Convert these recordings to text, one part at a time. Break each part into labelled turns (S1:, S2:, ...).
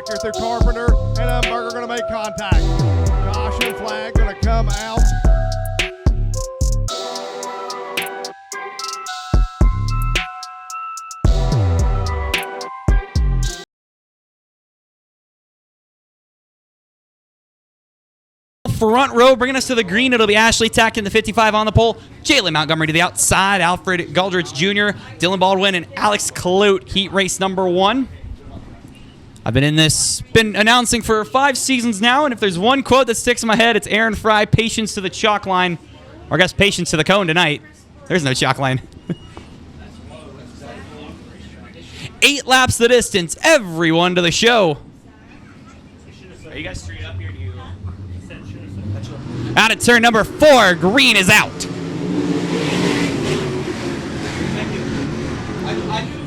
S1: Factor through Carpenter, and Dunbar are going to make contact. Caution flag going to come out.
S2: Front row, bringing us to the green. It'll be Ashley tacking the 55 on the pole. Jalen Montgomery to the outside. Alfred Galdrich Jr., Dylan Baldwin, and Alex Kloot, heat race number 1. I've been announcing for 5 seasons now, and if there's one quote that sticks in my head, it's Aaron Fry, patience to the chalk line. Or I guess patience to the cone tonight. There's no chalk line. 8 laps the distance. Everyone to the show. Are you guys straight up here? Out at turn number 4, green is out.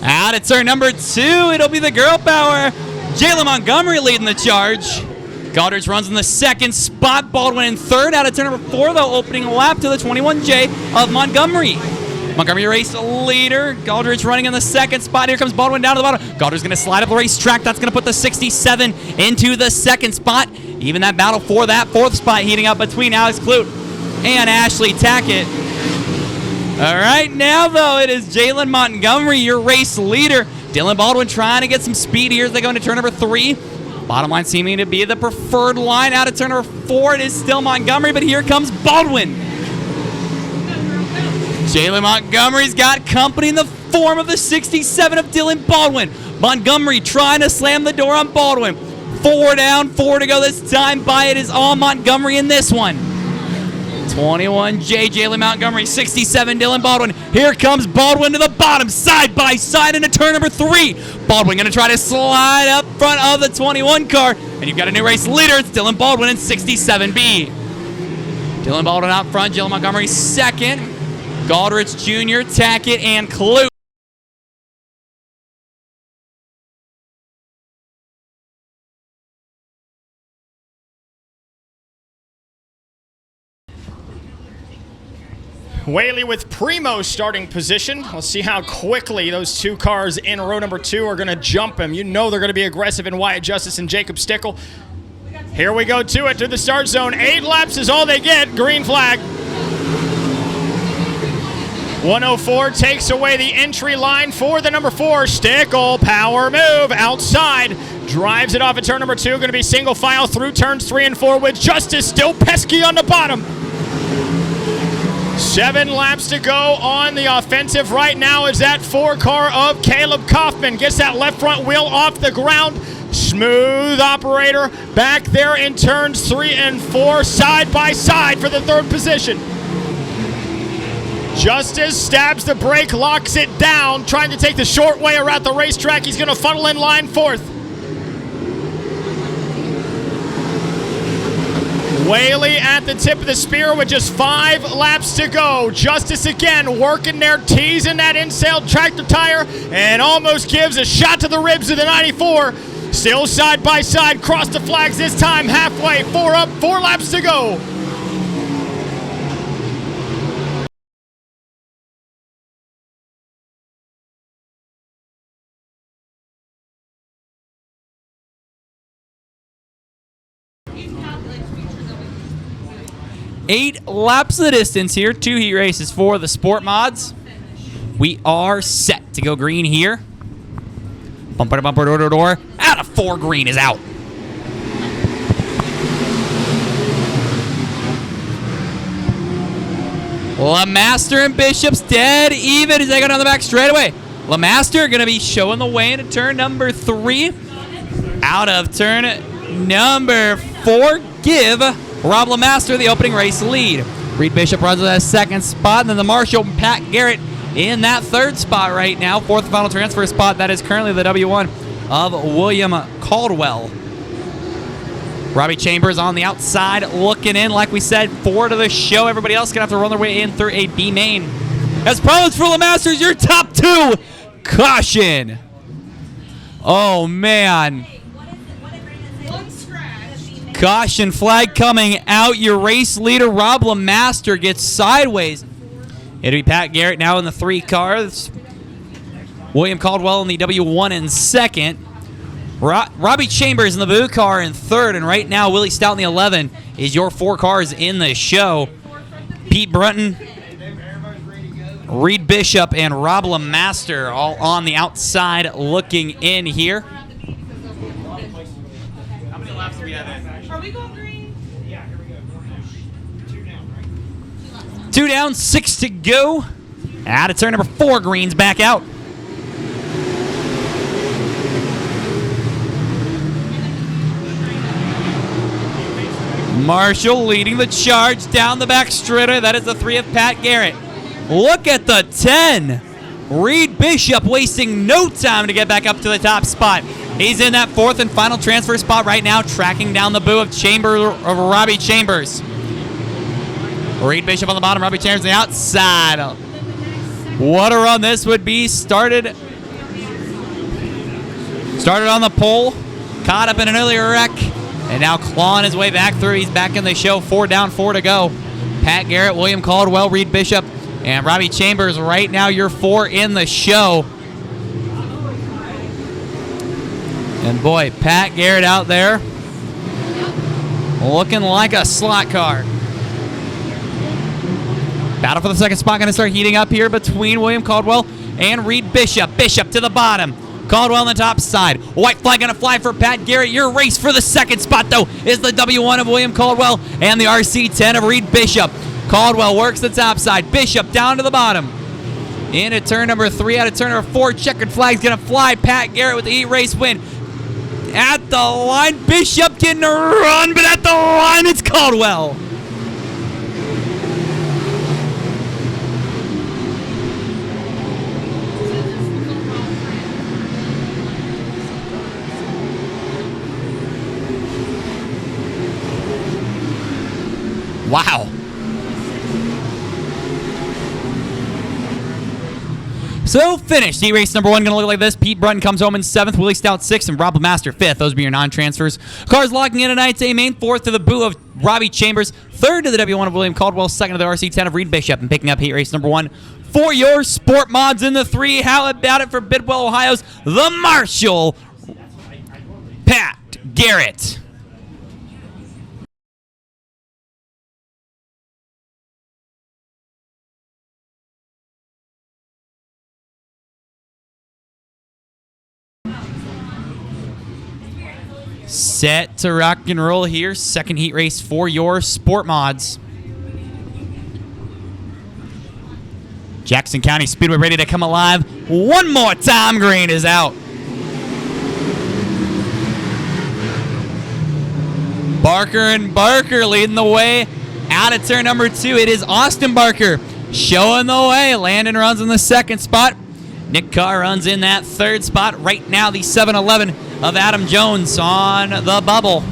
S2: Out at turn number 2, it'll be the girl power. Jayla Montgomery leading the charge. Galdrich runs in the 2nd spot. Baldwin in 3rd. Out at turn number 4, though, opening lap to the 21J of Montgomery. Montgomery race leader. Galdrich running in the 2nd spot. Here comes Baldwin down to the bottom. Galdrich's going to slide up the racetrack. That's going to put the 67 into the 2nd spot. Even that battle for that 4th spot heating up between Alex Kloot and Ashley Tackett. All right, now, though, it is Jalen Montgomery, your race leader. Dylan Baldwin trying to get some speed here as they go into turn number 3. Bottom line seeming to be the preferred line. Out of turn number 4, it is still Montgomery, but here comes Baldwin. Jalen Montgomery's got company in the form of the 67 of Dylan Baldwin. Montgomery trying to slam the door on Baldwin. 4 down, 4 to go this time by. It is all Montgomery in this one. 21J, Jalen Montgomery, 67, Dylan Baldwin. Here comes Baldwin to the bottom, side by side into turn number 3. Baldwin going to try to slide up front of the 21 car. And you've got a new race leader. It's Dylan Baldwin in 67B. Dylan Baldwin out front, Jalen Montgomery 2nd. Galdrich Jr., Tackett, and Kloot.
S3: Whaley with primo starting position. Let's see how quickly those 2 cars in row number 2 are going to jump him. You know they're going to be aggressive in Wyatt Justice and Jacob Stickle. Here we go to it, to the start zone. 8 laps is all they get. Green flag. 104 takes away the entry line for the number 4. Stickle, power move, outside. Drives it off at turn number 2. Going to be single file through turns 3 and 4 with Justice still pesky on the bottom. 7 laps to go on the offensive right now as that 4 car of Caleb Kaufman gets that left front wheel off the ground. Smooth operator back there in turns 3 and 4, side by side for the 3rd position. Justice stabs the brake, locks it down, trying to take the short way around the racetrack. He's going to funnel in line 4th. Whaley at the tip of the spear with just 5 laps to go. Justice again working there, teasing that insail tractor tire, and almost gives a shot to the ribs of the 94. Still side by side, cross the flags this time, halfway, 4 up, 4 laps to go.
S2: Eight laps of the distance here. 2 heat races for the Sport Mods. We are set to go green here. Bumper to bumper, door to door. Out of 4, green is out. LeMaster and Bishop's dead even as they go down the back straightaway. LeMaster going to be showing the way into turn number 3. Out of turn number 4, give Rob LeMaster the opening race lead. Reed Bishop runs in that 2nd spot, and then the Marshal Pat Garrett in that 3rd spot right now. 4th final transfer spot. That is currently the W1 of William Caldwell. Robbie Chambers on the outside looking in. Like we said, 4 to the show. Everybody else going to have to run their way in through a B main. As problems for LeMaster's, your top 2. Caution. Oh, man. Caution flag coming out. Your race leader, Rob LeMaster, gets sideways. It'll be Pat Garrett now in the 3 cars. William Caldwell in the W1 in 2nd. Robbie Chambers in the blue car in third, and right now Willie Stout in the 11 is your 4 cars in the show. Pete Brunton, Reed Bishop, and Rob LeMaster all on the outside looking in here. How many laps do we have in?
S4: Are we going green?
S3: Yeah, here we go. 2 down, right?
S2: 2 down, 6 to go. Out of turn number 4, Green's back out. Marshall leading the charge down the back straighter. That is the 3 of Pat Garrett. Look at the 10. Reed Bishop wasting no time to get back up to the top spot. He's in that 4th and final transfer spot right now, tracking down the boo of Robbie Chambers. Reed Bishop on the bottom, Robbie Chambers on the outside. What a run this would be. Started on the pole, caught up in an earlier wreck, and now clawing his way back through. He's back in the show. 4 down, 4 to go. Pat Garrett, William Caldwell, Reed Bishop, and Robbie Chambers right now your 4 in the show. And boy, Pat Garrett out there looking like a slot car. Battle for the second spot going to start heating up here between William Caldwell and Reed Bishop. Bishop to the bottom. Caldwell on the top side. White flag going to fly for Pat Garrett. Your race for the second spot, though, is the W1 of William Caldwell and the RC10 of Reed Bishop. Caldwell works the top side. Bishop down to the bottom. Into turn number 3, out of turn number 4. Checkered flag's going to fly. Pat Garrett with the heat race win. At the line, Bishop getting a run, but at the line, it's Caldwell. Wow. So finished. Heat race number 1 going to look like this. Pete Brunton comes home in 7th, Willie Stout 6th, and Rob LeMaster 5th. Those be your non-transfers. Cars locking in tonight's A main. 4th to the boo of Robbie Chambers. 3rd to the W1 of William Caldwell. 2nd to the RC10 of Reed Bishop. And picking up heat race number 1 for your sport mods in the 3. How about it for Bidwell, Ohio's the Marshall, Pat Garrett. Set to rock and roll here. Second heat race for your sport mods. Jackson County Speedway ready to come alive. One more time. Green is out. Barker and Barker leading the way out of turn number 2. It is Austin Barker showing the way. Landon runs in the 2nd spot. Nick Carr runs in that 3rd spot. Right now, the 7-11 of Adam Jones on the bubble.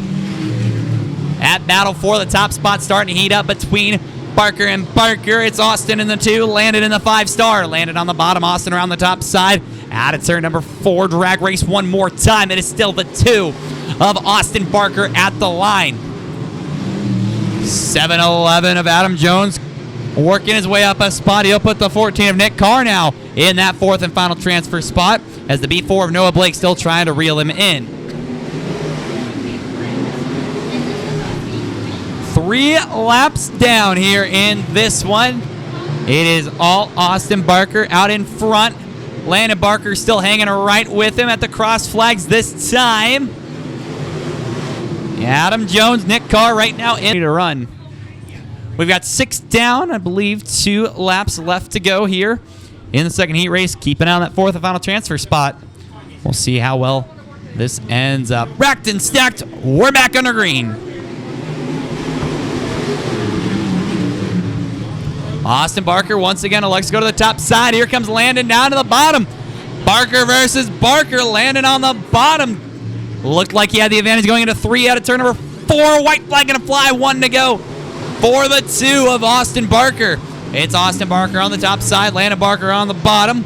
S2: At battle for the top spot, starting to heat up between Barker and Barker. It's Austin in the 2, Landon in the 5-star. Landon on the bottom, Austin around the top side. Out of turn number 4, drag race one more time. It is still the 2 of Austin Barker at the line. 7-11 of Adam Jones working his way up a spot. He'll put the 14 of Nick Carr now in that 4th and final transfer spot, as the B4 of Noah Blake still trying to reel him in. 3 laps down here in this one. It is all Austin Barker out in front. Landon Barker still hanging right with him at the cross flags this time. Adam Jones, Nick Carr right now in to run. We've got 6 down, I believe 2 laps left to go here in the second heat race. Keep an eye on that 4th and final transfer spot. We'll see how well this ends up. Racked and stacked, we're back under green. Austin Barker once again elects to go to the top side. Here comes Landon down to the bottom. Barker versus Barker. Landon on the bottom. Looked like he had the advantage going into 3 out of turn number 4. White flag gonna fly, 1 to go for the 2 of Austin Barker. It's Austin Barker on the top side, Landon Barker on the bottom,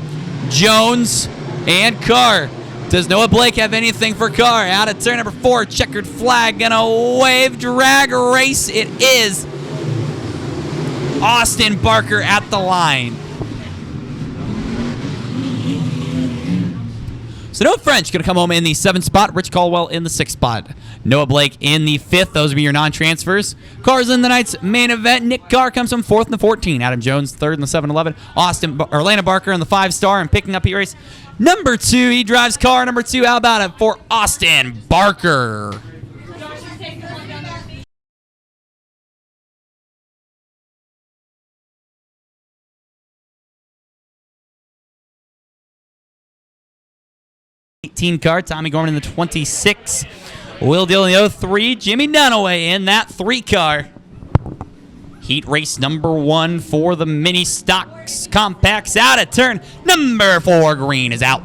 S2: Jones and Carr. Does Noah Blake have anything for Carr? Out of turn number 4, checkered flag, gonna wave, drag race. It is Austin Barker at the line. So Noah French going to come home in the 7th spot. Rich Caldwell in the 6th spot. Noah Blake in the 5th. Those will be your non-transfers. Cars in the night's main event. Nick Carr comes from 4th in the 14. Adam Jones 3rd in the 7-11. Orlando Barker in the 5-star and picking up heat race number 2. He drives car number 2. How about it for Austin Barker? Car, Tommy Gorman in the 26. Will Deal in the 03. Jimmy Dunaway in that 3 car. Heat race number 1 for the mini stocks compacts out at turn number 4. Green is out.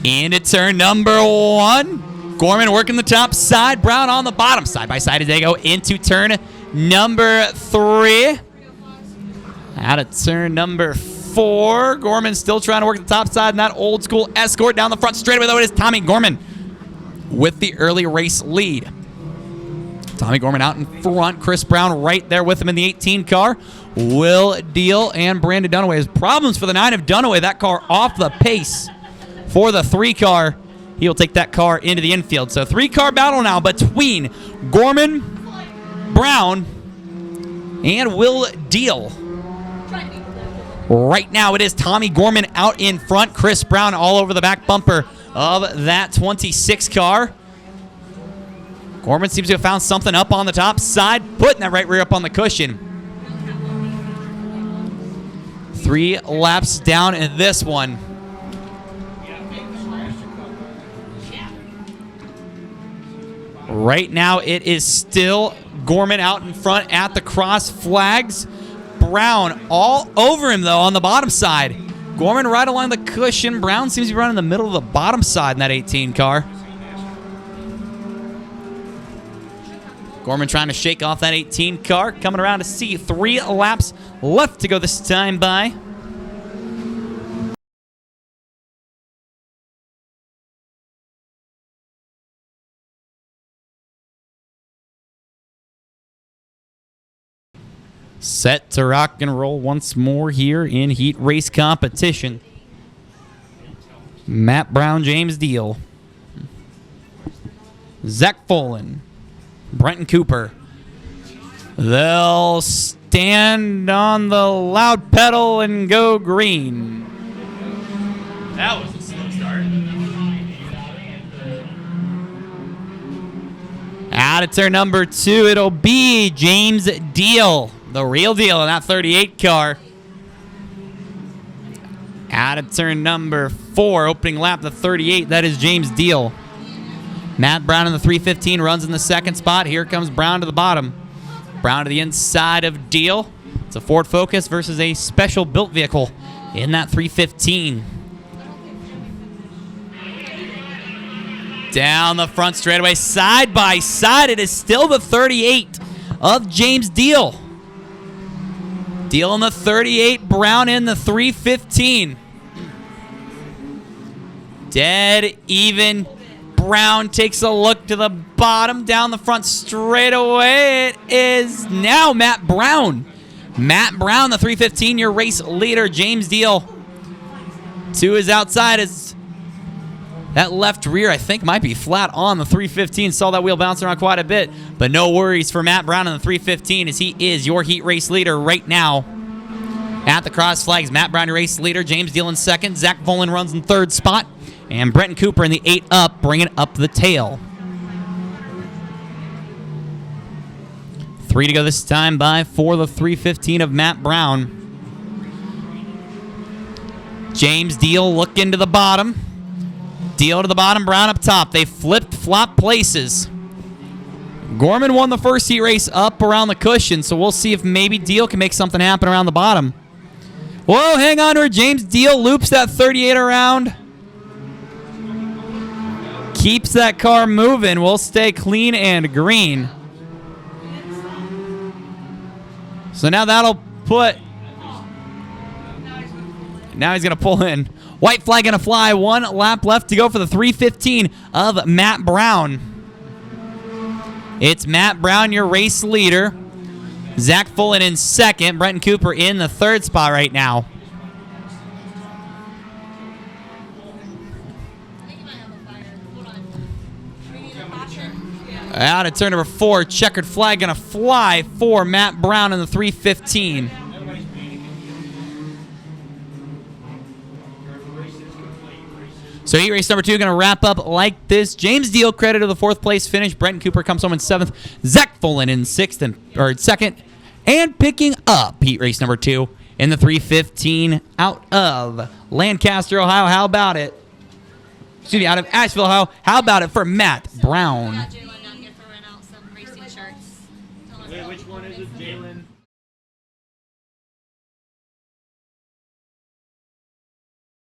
S2: Into turn number 1. Gorman working the top side. Brown on the bottom. Side by side as they go into turn number 3. Out of turn number 4. Gorman still trying to work the top side in that old school Escort down the front straightaway, though it is Tommy Gorman with the early race lead. Tommy Gorman out in front. Chris Brown right there with him in the 18 car. Will Deal and Brandon Dunaway has problems for the 9 of Dunaway. That car off the pace for the 3 car. He'll take that car into the infield. So 3-car battle now between Gorman, Brown, and Will Deal. Right now it is Tommy Gorman out in front. Chris Brown all over the back bumper of that 26 car. Gorman seems to have found something up on the top side, putting that right rear up on the cushion. 3 laps down in this one. Right now it is still Gorman out in front at the cross flags. Brown all over him, though, on the bottom side. Gorman right along the cushion. Brown seems to be running in the middle of the bottom side in that 18 car. Gorman trying to shake off that 18 car. Coming around to see 3 laps left to go this time by. Set to rock and roll once more here in heat race competition. Matt Brown, James Deal, Zach Folan, Brenton Cooper. They'll stand on the loud pedal and go green. That was a slow start. Out of turn number 2, it'll be James Deal. The real deal in that 38 car. Out of turn number 4, opening lap, the 38, that is James Deal. Matt Brown in the 315 runs in the 2nd spot. Here comes Brown to the bottom. Brown to the inside of Deal. It's a Ford Focus versus a special built vehicle in that 315. Down the front straightaway, side by side, it is still the 38 of James Deal. Deal in the 38, Brown in the 315. Dead even. Brown takes a look to the bottom, down the front straightaway. It is now Matt Brown. Matt Brown, the 315, your race leader. James Deal to his outside. Is that left rear, I think, might be flat on the 315. Saw that wheel bounce around quite a bit. But no worries for Matt Brown in the 315 as he is your heat race leader right now. At the cross flags, Matt Brown, your race leader. James Deal in 2nd. Zach Folan runs in 3rd spot. And Brenton Cooper in the 8 up, bringing up the tail. 3 to go this time by for the 315 of Matt Brown. James Deal looking to the bottom. Deal to the bottom, Brown up top. They flipped-flop places. Gorman won the first heat race up around the cushion, so we'll see if maybe Deal can make something happen around the bottom. Whoa, hang on to her. James Deal loops that 38 around. Keeps that car moving. We'll stay clean and green. So now that'll put... Now he's going to pull in. White flag going to fly. 1 lap left to go for the 315 of Matt Brown. It's Matt Brown, your race leader. Zach Fullen in second. Brenton Cooper in the third spot right now. Out of turn number 4, checkered flag going to fly for Matt Brown in the 3:15. So heat race number 2 going to wrap up like this. James Deal credit to the 4th place finish. Brenton Cooper comes home in 7th. Zach Fullen in 2nd. And picking up heat race number 2 in the 3:15 out of Lancaster, Ohio. How about it? Excuse me, out of Asheville, Ohio. How about it for Matt Brown?